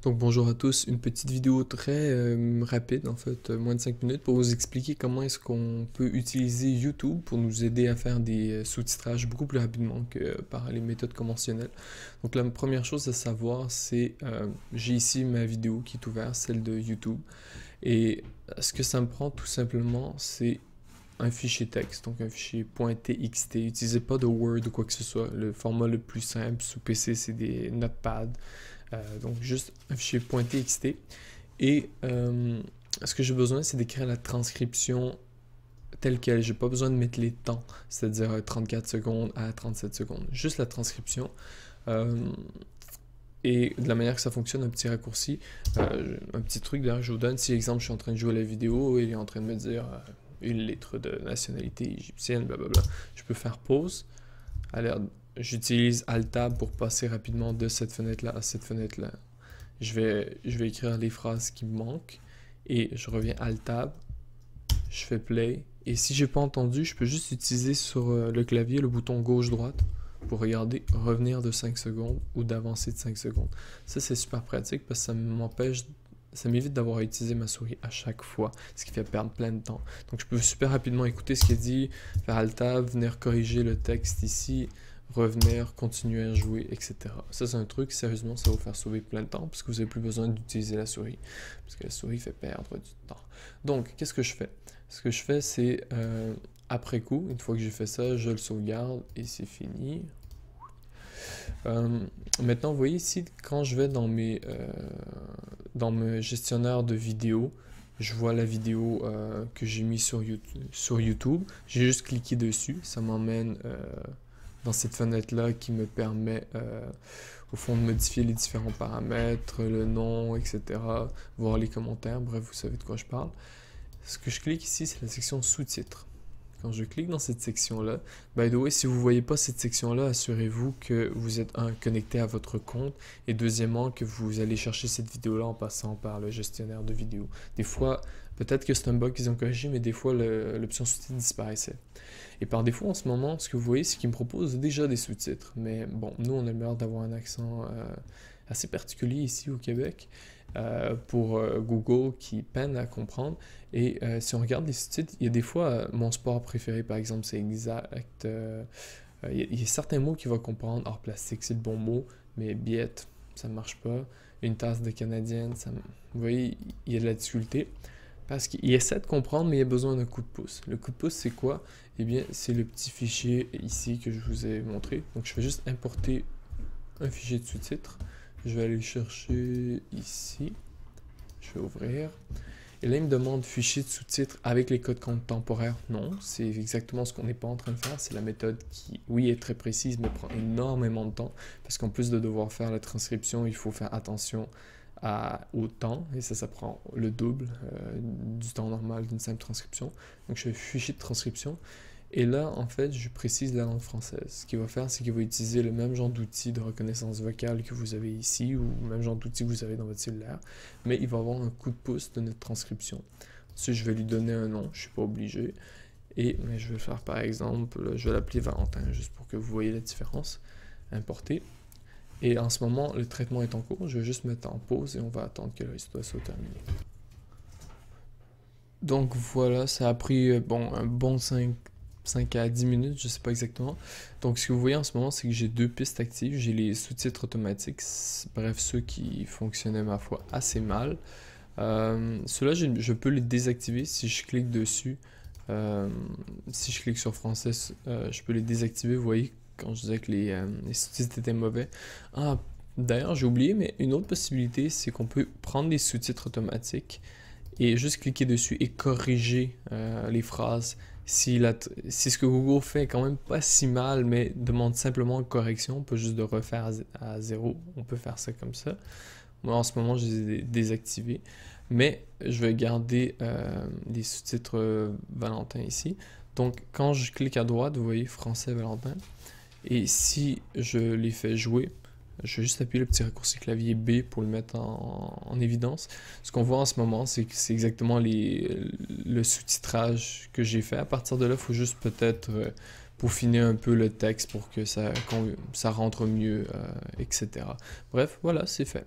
Donc bonjour à tous, une petite vidéo très rapide, en fait, moins de 5 minutes, pour vous expliquer comment est-ce qu'on peut utiliser YouTube pour nous aider à faire des sous-titrages beaucoup plus rapidement que par les méthodes conventionnelles. Donc la première chose à savoir, c'est, j'ai ici ma vidéo qui est ouverte, celle de YouTube, et ce que ça me prend tout simplement, c'est un fichier texte, donc un fichier .txt. N'utilisez pas de Word ou quoi que ce soit. Le format le plus simple sous PC, c'est des notepads. Donc juste un fichier .txt. Et ce que j'ai besoin, c'est d'écrire la transcription telle quelle. J'ai pas besoin de mettre les temps, c'est-à-dire 34 secondes à 37 secondes. Juste la transcription. Et de la manière que ça fonctionne, un petit raccourci, un petit truc d'ailleurs que je vous donne. Si, exemple, je suis en train de jouer la vidéo et il est en train de me dire une lettre de nationalité égyptienne, blablabla, je peux faire pause. Alors, j'utilise Alt-Tab pour passer rapidement de cette fenêtre-là à cette fenêtre-là. Je vais écrire les phrases qui me manquent et je reviens Alt-Tab, je fais Play. Et si j'ai pas entendu, je peux juste utiliser sur le clavier le bouton gauche-droite pour regarder, revenir de 5 secondes ou d'avancer de 5 secondes. Ça, c'est super pratique parce que ça m'évite d'avoir à utiliser ma souris à chaque fois, ce qui fait perdre plein de temps. Donc je peux super rapidement écouter ce qui est dit, faire Alt-Tab, venir corriger le texte ici, revenir, continuer à jouer, etc. Ça, c'est un truc, sérieusement, ça va vous faire sauver plein de temps parce que vous n'avez plus besoin d'utiliser la souris, parce que la souris fait perdre du temps. Donc, qu'est-ce que je fais? Ce que je fais, c'est, après coup, une fois que j'ai fait ça, je le sauvegarde et c'est fini. Maintenant, vous voyez ici, quand je vais dans mes gestionnaires de vidéos, je vois la vidéo que j'ai mis sur YouTube. J'ai juste cliqué dessus, ça m'emmène dans cette fenêtre-là qui me permet au fond de modifier les différents paramètres, le nom, etc. Voir les commentaires, bref, vous savez de quoi je parle. Ce que je clique ici, c'est la section sous-titres. Quand je clique dans cette section-là, by the way, si vous ne voyez pas cette section-là, assurez-vous que vous êtes connecté à votre compte et deuxièmement que vous allez chercher cette vidéo-là en passant par le gestionnaire de vidéos. Des fois, peut-être que c'est un bug qu'ils ont corrigé, mais des fois, l'option sous-titres disparaissait. Et par défaut, en ce moment, ce que vous voyez, c'est qu'il me propose déjà des sous-titres. Mais bon, nous, on a le meilleur d'avoir un accent assez particulier ici au Québec. Pour Google qui peine à comprendre. Et si on regarde les sous-titres, il y a des fois, mon sport préféré par exemple, c'est exact. Il y a certains mots qu'il va comprendre. Hors plastique, c'est le bon mot, mais biette, ça ne marche pas. Une tasse de canadienne, vous voyez, il y a de la difficulté. Parce qu'il essaie de comprendre, mais il a besoin d'un coup de pouce. Le coup de pouce, c'est quoi? Eh bien, c'est le petit fichier ici que je vous ai montré. Donc, je vais juste importer un fichier de sous-titres. Je vais aller le chercher ici. Je vais ouvrir. Et là, il me demande fichier de sous-titres avec les codes contemporaires. Non, c'est exactement ce qu'on n'est pas en train de faire. C'est la méthode qui, oui, est très précise, mais prend énormément de temps. Parce qu'en plus de devoir faire la transcription, il faut faire attention au temps. Et ça prend le double du temps normal d'une simple transcription. Donc, je fais fichier de transcription. Et là, en fait, je précise la langue française. Ce qu'il va faire, c'est qu'il va utiliser le même genre d'outil de reconnaissance vocale que vous avez ici, ou le même genre d'outil que vous avez dans votre cellulaire, mais il va avoir un coup de pouce de notre transcription. Ensuite, je vais lui donner un nom, je ne suis pas obligé. Mais je vais faire par exemple, je vais l'appeler Valentin, juste pour que vous voyez la différence. Importer. Et en ce moment, le traitement est en cours. Je vais juste mettre en pause et on va attendre que le résultat soit terminé. Donc voilà, ça a pris un bon 5 à 10 minutes, je sais pas exactement. Donc ce que vous voyez en ce moment, c'est que j'ai deux pistes actives. J'ai les sous-titres automatiques, bref, ceux qui fonctionnaient ma foi assez mal. Ceux-là, je peux les désactiver si je clique dessus. Si je clique sur français, je peux les désactiver. Vous voyez, quand je disais que les sous-titres étaient mauvais. Ah, d'ailleurs, j'ai oublié, mais une autre possibilité, c'est qu'on peut prendre les sous-titres automatiques et juste cliquer dessus et corriger les phrases. Si ce que Google fait est quand même pas si mal, mais demande simplement une correction, pas juste de refaire à zéro, on peut faire ça comme ça. Moi en ce moment je les ai désactivés, mais je vais garder les sous-titres Valentin ici. Donc quand je clique à droite, vous voyez français Valentin, et si je les fais jouer, je vais juste appuyer le petit raccourci clavier B pour le mettre en évidence. Ce qu'on voit en ce moment, c'est que c'est exactement le sous-titrage que j'ai fait. À partir de là, il faut juste peut-être peaufiner un peu le texte pour que ça rentre mieux, etc. Bref, voilà, c'est fait.